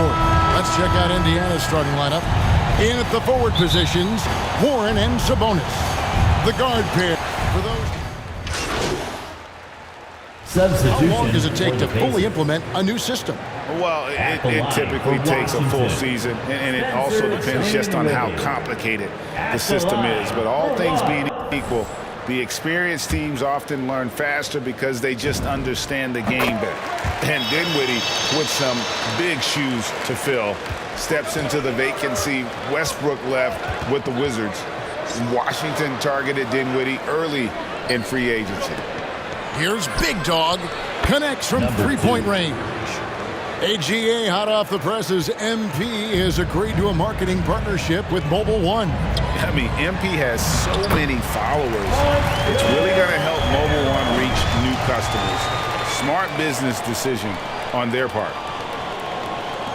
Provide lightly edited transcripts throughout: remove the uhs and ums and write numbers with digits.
court. Let's check out Indiana's starting lineup. In at the forward positions, Warren and Sabonis. The guard pair for those. How long does it take to fully implement a new system? Well, it typically takes a full season, and it also depends just on how complicated the system is. But all things being equal, the experienced teams often learn faster because they just understand the game better. And Dinwiddie, with some big shoes to fill, steps into the vacancy Westbrook left with the Wizards. Washington targeted Dinwiddie early in free agency. Here's Big Dog. Connects from three-point range. AGA hot off the presses. MP has agreed to a marketing partnership with Mobile One. I mean, MP has so many followers. It's really going to help Mobile One reach new customers. Smart business decision on their part.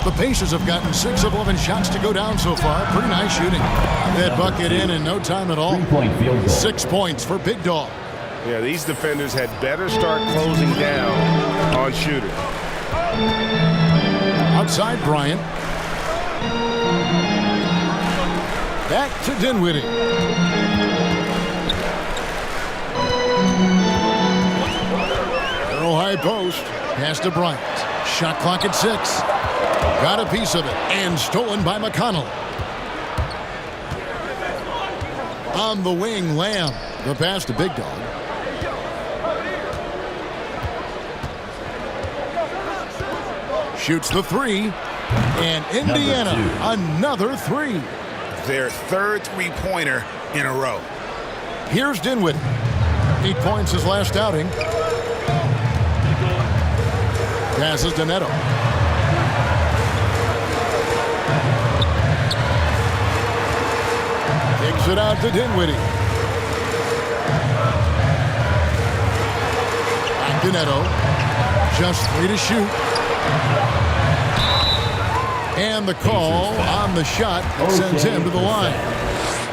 The Pacers have gotten 6 of 11 shots to go down so far. Pretty nice shooting. That bucket in no time at all. 6 points for Big Dog. Yeah, these defenders had better start closing down on shooters. Outside Bryant. Back to Dinwiddie. Arrow high post. Pass to Bryant. Shot clock at 6. Got a piece of it and stolen by McConnell. On the wing, Lamb. The pass to Big Dog. Shoots the 3. And Indiana, another 3. Their third three-pointer in a row. Here's Dinwiddie. 8 points his last outing. Passes to Neto. Kicks it out to Dinwiddie. Back to Neto. Just 3 to shoot. And the call on the shot sends him to the line.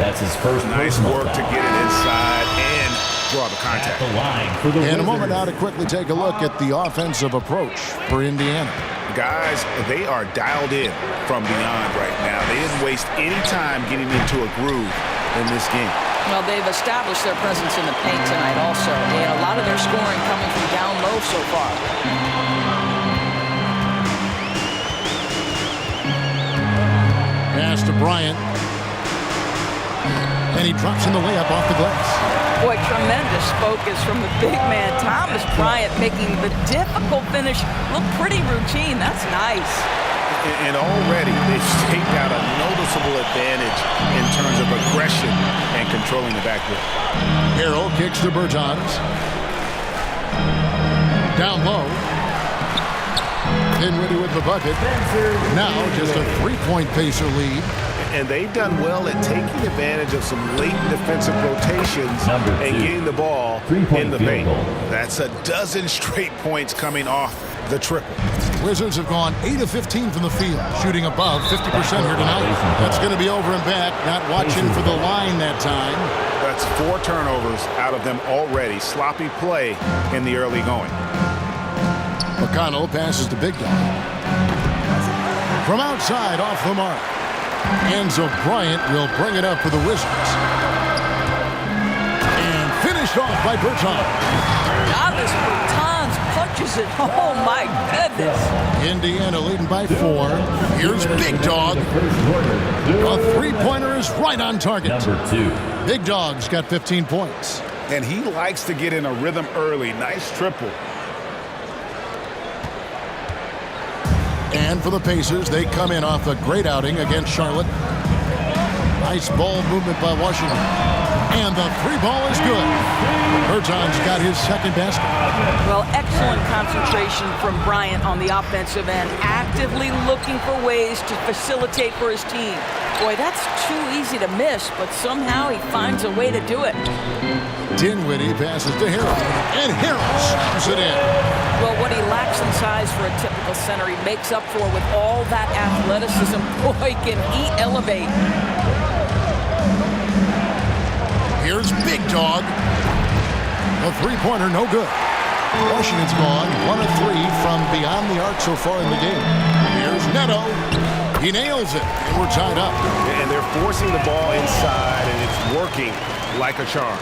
That's his first. Nice work to get it inside and draw the contact. The line for the and a moment now to quickly take a look at the offensive approach for Indiana. Guys, they are dialed in from beyond right now. They didn't waste any time getting into a groove in this game. Well, they've established their presence in the paint tonight also. And a lot of their scoring coming from down low so far. Pass to Bryant. And he drops in the layup off the glass. Boy, tremendous focus from the big man, Thomas Bryant, making the difficult finish look pretty routine. That's nice. And already they've staked out a noticeable advantage in terms of aggression and controlling the backcourt. Harrell kicks to Bertans. Down low. Dinwiddie with the bucket. Now just a 3-point Pacer lead. And they've done well at taking advantage of some late defensive rotations and getting the ball in the paint. That's a dozen straight points coming off the triple. Wizards have gone 8 of 15 from the field, shooting above 50% here tonight. That's going to be over and back, not watching for the line that time. That's 4 turnovers out of them already. Sloppy play in the early going. McConnell passes to Big Dog. From outside, off the mark. Enzo Bryant will bring it up for the Wizards. And finished off by Bertans. Davis Bertans punches it. Oh, my goodness. Indiana leading by 4. Here's Big Dog. A three-pointer is right on target. Number 2. Big Dog's got 15 points. And he likes to get in a rhythm early. Nice triple. And for the Pacers, they come in off a great outing against Charlotte. Nice ball movement by Washington. And the 3-ball is good. Bertans got his second basket. Well, excellent concentration from Bryant on the offensive end, actively looking for ways to facilitate for his team. Boy, that's too easy to miss, but somehow he finds a way to do it. Dinwiddie passes to Harrell, and Harrell slams it in. Well, what he lacks in size for a typical center, he makes up for with all that athleticism. Boy, can he elevate. Here's Big Dog. A three-pointer, no good. Washington's gone 1 of 3 from beyond the arc so far in the game. Here's Neto. He nails it, and we're tied up. And they're forcing the ball inside, and it's working like a charm.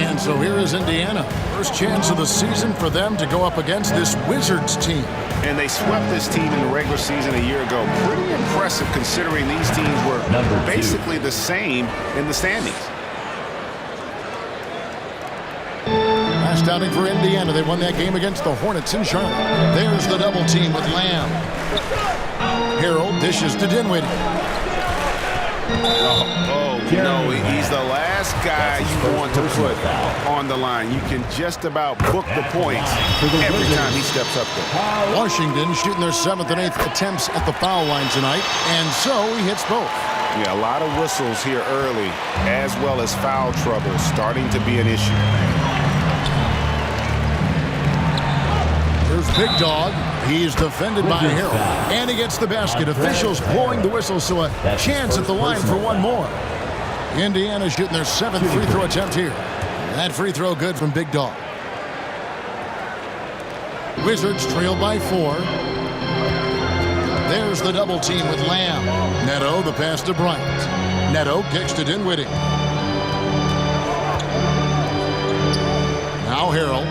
And so here is Indiana. First chance of the season for them to go up against this Wizards team. And they swept this team in the regular season a year ago. Pretty impressive considering these teams were basically the same in the standings. Last outing for Indiana. They won that game against the Hornets in Charlotte. There's the double team with Lamb. Harold dishes to Dinwiddie. No, he's the last guy you want to put on the line. You can just about book the points every time he steps up there. Washington shooting their 7th and 8th attempts at the foul line tonight, and so he hits both. Yeah, a lot of whistles here early, as well as foul trouble starting to be an issue. Here's Big Dog. He's defended by Harold, and he gets the basket. Officials blowing the whistle, so a chance at the line for one more. Indiana shooting their 7th free throw attempt here. That free throw good from Big Dog. Wizards trail by 4. There's the double team with Lamb. Neto, the pass to Bryant. Neto kicks to Dinwiddie. Now Harold.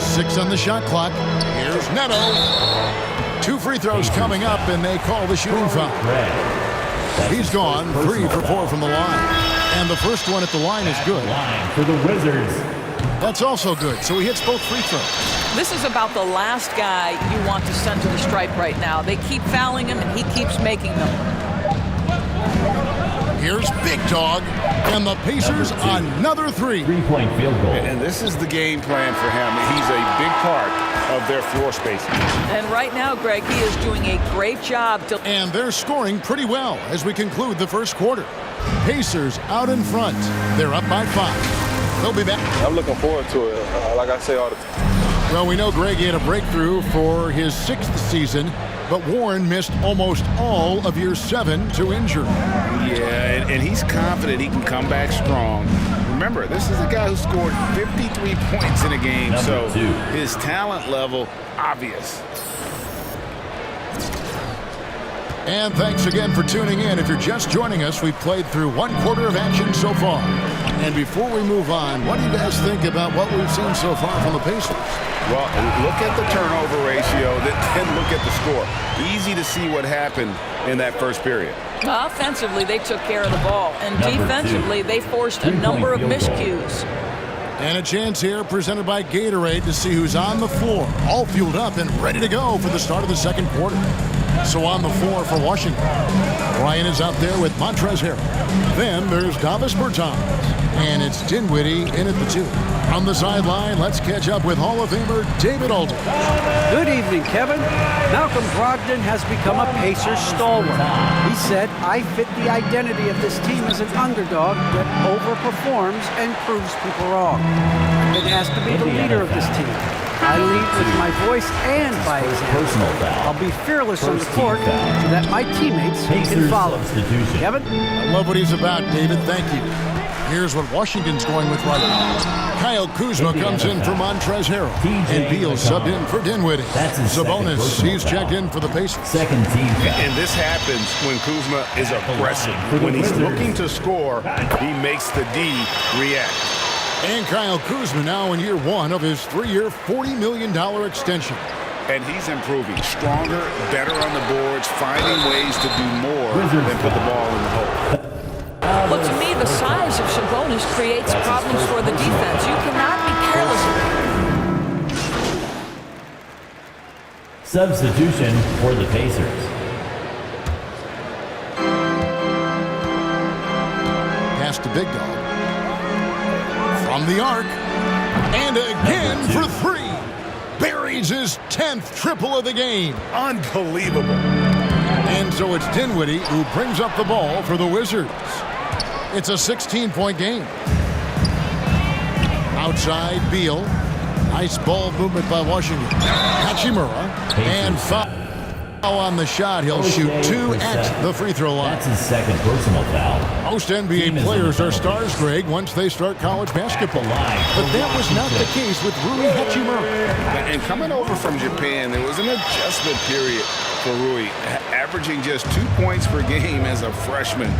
6 on the shot clock. Here's Neto. 2 free throws coming up, and they call the shooting foul. He's gone 3 for 4 from the line. And the first one at the line is good. For the Wizards. That's also good, so he hits both free throws. This is about the last guy you want to send to the stripe right now. They keep fouling him, and he keeps making them. Here's Big Dog, and the Pacers another 3. 3-point field goal. And this is the game plan for him. He's a big part of their floor spacing. And right now, Greg, he is doing a great job. And they're scoring pretty well as we conclude the first quarter. Pacers out in front. They're up by 5. They'll be back. I'm looking forward to it, like I say all the time. Well, we know Greg had a breakthrough for his 6th season, but Warren missed almost all of year 7 to injury. Yeah, and he's confident he can come back strong. Remember, this is a guy who scored 53 points in a game, so his talent level obvious. And thanks again for tuning in. If you're just joining us, we've played through 1 quarter of action so far. And before we move on, what do you guys think about what we've seen so far from the Pacers? Well, look at the turnover ratio, then look at the score. Easy to see what happened in that first period. Offensively, they took care of the ball. And defensively, they forced a number of miscues. And a chance here presented by Gatorade to see who's on the floor. All fueled up and ready to go for the start of the second quarter. So on the floor for Washington, Ryan is out there with Montrezl Harrell. Then there's Davis Bertans. And it's Dinwiddie in at the 2. On the sideline, let's catch up with Hall of Famer David Aldridge. Good evening, Kevin. Malcolm Brogdon has become a Pacers stalwart. He said, I fit the identity of this team as an underdog that overperforms and proves people wrong. I've been asked to be the leader of this team. I lead with my voice and by example. I'll be fearless on the court so that my teammates can follow. Kevin? I love what he's about, David. Thank you. Here's what Washington's going with right now. Kyle Kuzma comes in for Montrezl Harrell. And Beal subbed in for Dinwiddie. Sabonis, he's checked in for the Pacers. Second team foul. And this happens when Kuzma is aggressive. When he's looking to score, he makes the D react. And Kyle Kuzma now in year 1 of his 3-year, $40 million extension. And he's improving. Stronger, better on the boards, finding ways to do more than put the ball in the hole. Look, to me, the size of Sabonis creates problems for the defense. You cannot be careless. Substitution for the Pacers. Pass to Big Dog. From the arc. And again for 3. Buries his 10th triple of the game. Unbelievable. And so it's Dinwiddie who brings up the ball for the Wizards. It's a 16-point game. Outside, Beal. Nice ball movement by Washington. Hachimura. And foul. On the shot, he'll shoot 2 at the free throw line. That's his second personal foul. Most NBA players are stars, Greg, once they start college basketball. But that was not the case with Rui Hachimura. And coming over from Japan, there was an adjustment period for Rui, averaging just 2 points per game as a freshman.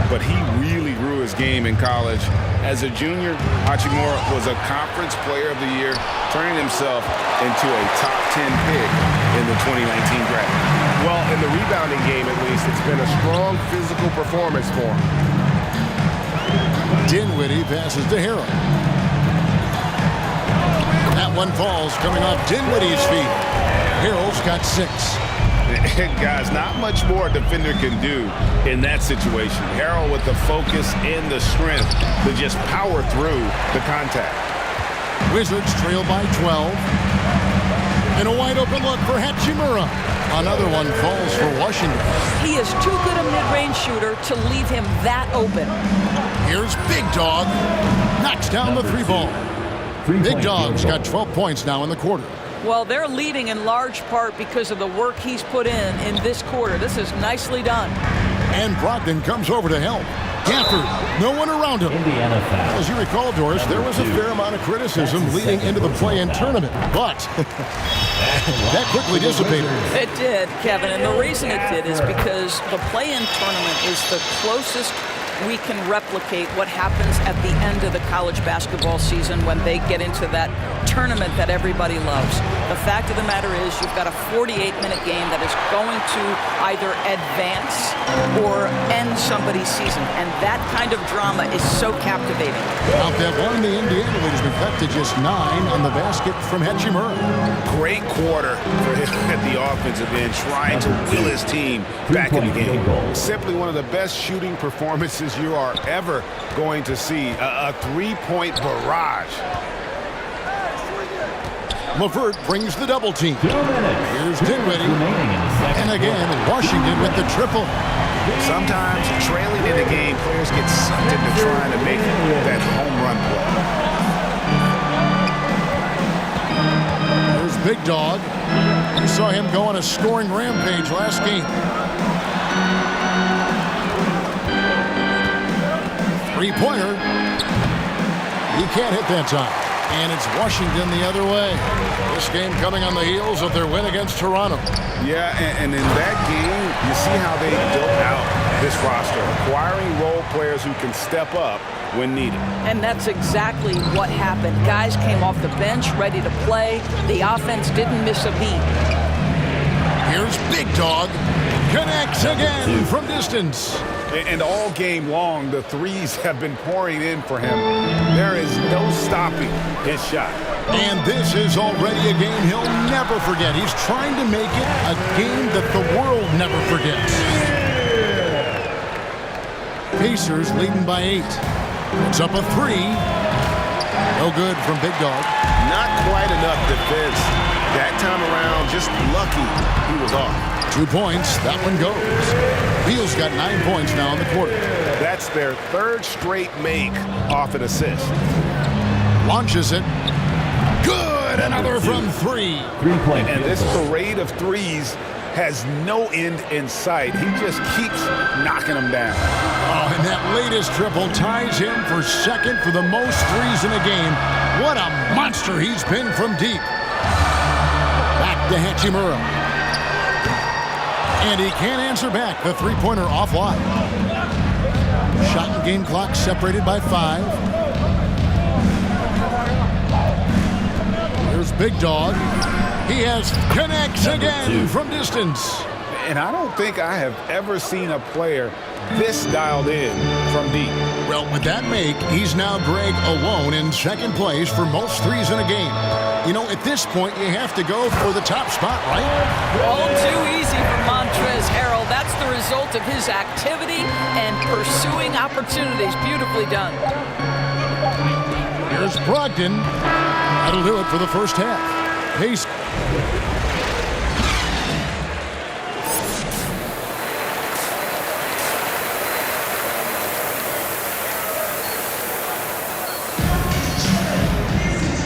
But he really grew his game in college. As a junior, Hachimura was a Conference Player of the Year, turning himself into a top 10 pick in the 2019 draft. Well, in the rebounding game, at least, it's been a strong physical performance for him. Dinwiddie passes to Harrell. That one falls coming off Dinwiddie's feet. Harrell's got 6. And guys, not much more a defender can do in that situation. Harrell with the focus and the strength to just power through the contact. Wizards trail by 12. And a wide open look for Hachimura. Another one falls for Washington. He is too good a mid-range shooter to leave him that open. Here's Big Dog. Knocks down the 3 ball. Big Dog's got 12 points now in the quarter. Well, they're leading in large part because of the work he's put in this quarter. This is nicely done. And Brogdon comes over to help. Gafford, no one around him. Indiana foul. As you recall, Doris, there was a fair amount of criticism leading into the play-in tournament, but that quickly dissipated. It did, Kevin, and the reason it did is because the play-in tournament is the closest we can replicate what happens at the end of the college basketball season when they get into that tournament that everybody loves. The fact of the matter is you've got a 48-minute game that is going to either advance or end somebody's season, and that kind of drama is so captivating. Out that one, the Indiana lead has been cut to just 9 on the basket from Hachimura. Great quarter for him at the offensive end, trying to will his team back in the game. Simply one of the best shooting performances you are ever going to see. A 3-point barrage. LeVert brings the double team. 2 minutes. Here's Dinwiddie. Remaining in the second. And again, Washington with the triple. Sometimes trailing in the game, players get sucked into trying to make that home run play. Here's Big Dog. You saw him go on a scoring rampage last game. 3-pointer. He can't hit that time. And it's Washington the other way. This game coming on the heels of their win against Toronto. Yeah, and in that game, you see how they built out this roster, acquiring role players who can step up when needed. And that's exactly what happened. Guys came off the bench ready to play. The offense didn't miss a beat. Here's Big Dog. Connects again from distance. And all game long, the threes have been pouring in for him. There is no stopping his shot. And this is already a game he'll never forget. He's trying to make it a game that the world never forgets. Pacers leading by 8. It's up a 3. No good from Big Dog. Not quite enough defense. That time around, just lucky he was off. 2 points. That one goes. Beal's got 9 points now in the quarter. That's their 3rd straight make off an assist. Launches it. Good. Another from 3. 3-point. And this parade of threes has no end in sight. He just keeps knocking them down. Oh, and that latest triple ties him for second for the most threes in a game. What a monster he's been from deep. Back to Hachimura. And he can't answer back. The 3-pointer offline. Shot and game clock separated by 5. Here's Big Dog. He connects again from distance. And I don't think I have ever seen a player this dialed in from deep. Well, with that make, he's now Greg alone in second place for most threes in a game. You know, at this point, you have to go for the top spot, right? All too easy for Montrezl Harrell. That's the result of his activity and pursuing opportunities. Beautifully done. Here's Brogdon. That'll do it for the first half. Pace.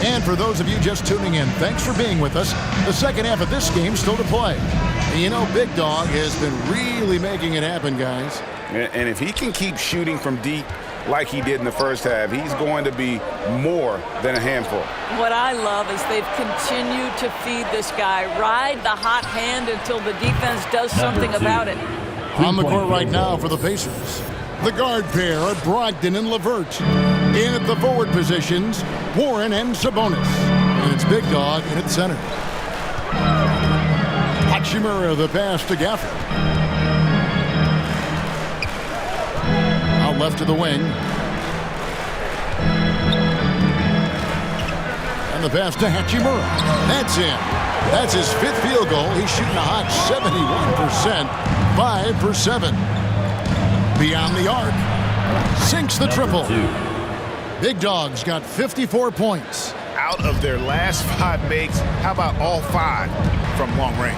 And for those of you just tuning in, thanks for being with us. The second half of this game still to play. You know, Big Dog has been really making it happen, guys. And if he can keep shooting from deep like he did in the first half, he's going to be more than a handful. What I love is they've continued to feed this guy, ride the hot hand until the defense does something about it. On the court right now for the Pacers, the guard pair are Brogdon and LeVert. In at the forward positions, Warren and Sabonis. And it's Big Dog in at center. Hachimura the pass to Gafford. Out left to the wing. And the pass to Hachimura. That's in. That's his 5th field goal. He's shooting a hot 71%. 5 for 7. Beyond the arc. Sinks the triple. Big Dog's got 54 points. Out of their last 5 makes, how about all 5 from long range?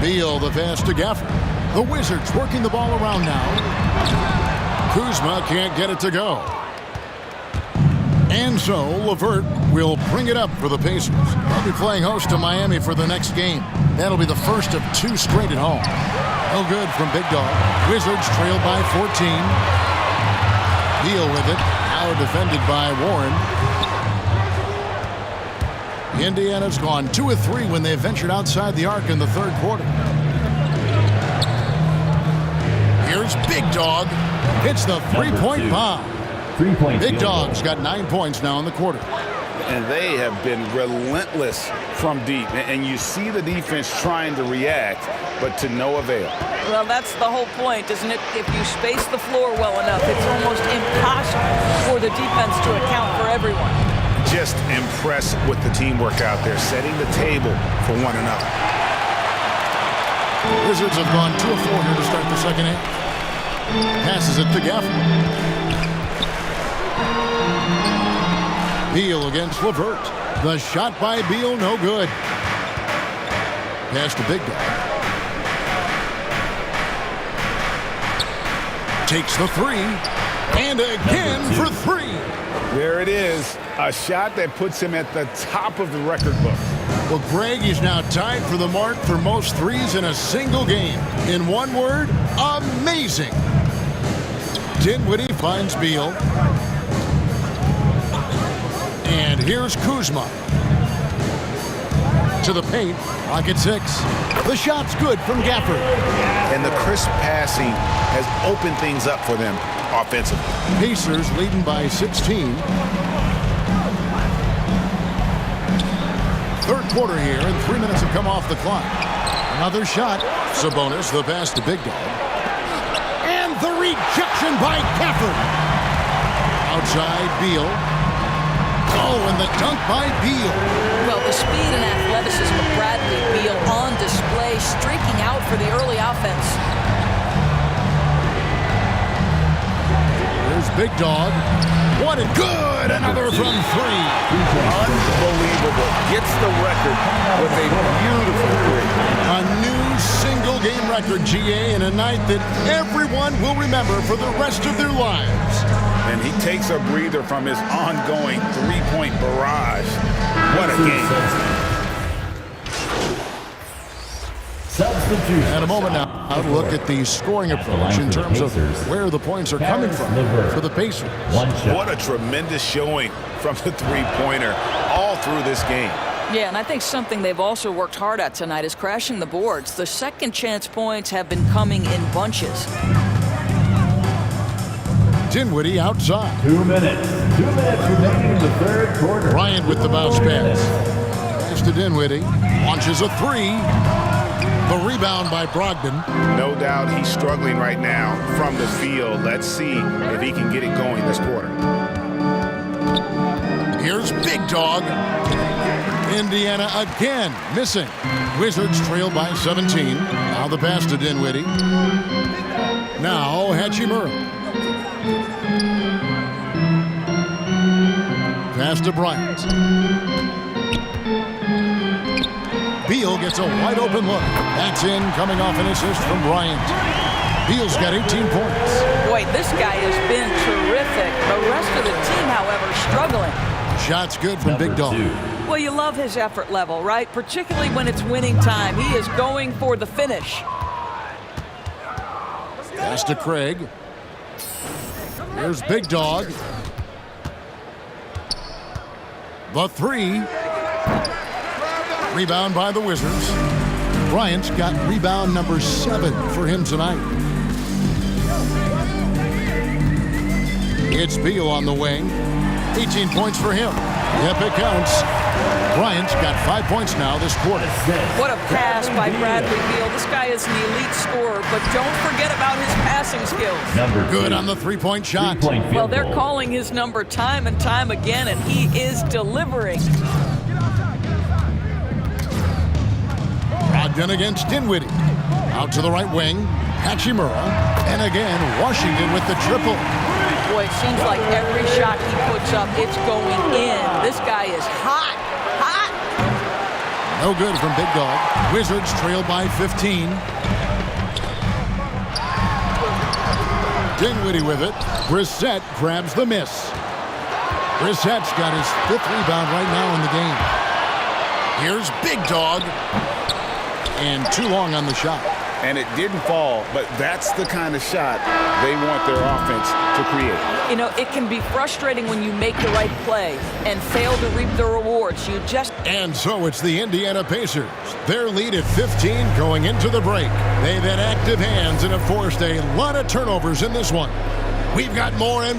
Beal the pass to Gafford. The Wizards working the ball around now. Kuzma can't get it to go. And so LeVert will bring it up for the Pacers. They'll be playing host to Miami for the next game. That'll be the first of 2 straight at home. No good from Big Dog. Wizards trailed by 14. Beal with it. Now defended by Warren. Indiana's gone 2 of 3 when they ventured outside the arc in the 3rd quarter. Here's Big Dog. Hits the 3-point bomb. Big Dog's got 9 points now in the quarter. And they have been relentless from deep. And you see the defense trying to react, but to no avail. Well, that's the whole point, isn't it? If you space the floor well enough, it's almost impossible for the defense to account for everyone. Just impressed with the teamwork out there, setting the table for one another. Wizards have gone 2 of 4 here to start the second half. Passes it to Gafford. Beal against LeVert. The shot by Beal, no good. Pass to Big Dog. Takes the 3. And again for 3. There it is. A shot that puts him at the top of the record book. Well, Greg is now tied for the mark for most threes in a single game. In one word, amazing. Dinwiddie finds Beal. And here's Kuzma. To the paint. Rocket 6. The shot's good from Gafford. And the crisp passing has opened things up for them offensively. Pacers leading by 16. 3rd quarter here, and 3 minutes have come off the clock. Another shot. Sabonis, the pass to Big Dog. And the rejection by Gafford. Outside, Beal. Oh, and the dunk by Beal. Well, the speed and athleticism of Bradley Beal on display, streaking out for the early offense. There's Big Dog. One and good. Another from 3. Unbelievable. Gets the record with a beautiful 3. A new single-game record, GA, in a night that everyone will remember for the rest of their lives. And he takes a breather from his ongoing three-point barrage. What a game. And a moment now, I'll look at the scoring approach in terms of where the points are coming from for the Pacers. What a tremendous showing from the three-pointer all through this game. Yeah, and I think something they've also worked hard at tonight is crashing the boards. The second chance points have been coming in bunches. Dinwiddie outside. 2 minutes. 2 minutes remaining in the third quarter. Bryant with the bounce pass. Pass to Dinwiddie. Launches a 3. The rebound by Brogdon. No doubt he's struggling right now from the field. Let's see if he can get it going this quarter. Here's Big Dog. Indiana again missing. Wizards trail by 17. Now the pass to Dinwiddie. Now Hachimura. Pass to Bryant. Beal gets a wide open look. That's in, coming off an assist from Bryant. Beal's got 18 points. Boy, this guy has been terrific. The rest of the team, however, struggling. Shot's good from Big Dog. Well, you love his effort level, right? Particularly when it's winning time. He is going for the finish. Pass to Craig. Here's Big Dog. The three. Rebound by the Wizards. Bryant's got rebound number 7 for him tonight. It's Beal on the wing. 18 points for him. Yep, it counts. Bryant's got 5 points now this quarter. What a pass by Bradley Beal. This guy is an elite scorer, but don't forget about his passing skills. Good on the three-point shot. Well, they're calling his number time and time again, and he is delivering. Brogdon against Dinwiddie. Out to the right wing. Hachimura. And again, Washington with the triple. Boy, it seems like every shot he puts up, it's going in. This guy is hot. Hot! No good from Big Dog. Wizards trail by 15. Dinwiddie with it. Brissett grabs the miss. Brissett's got his 5th rebound right now in the game. Here's Big Dog. And too long on the shot. And it didn't fall, but that's the kind of shot they want their offense to create. You know, it can be frustrating when you make the right play and fail to reap the rewards. You just... And so it's the Indiana Pacers. Their lead at 15 going into the break. They've had active hands and have forced a lot of turnovers in this one. We've got more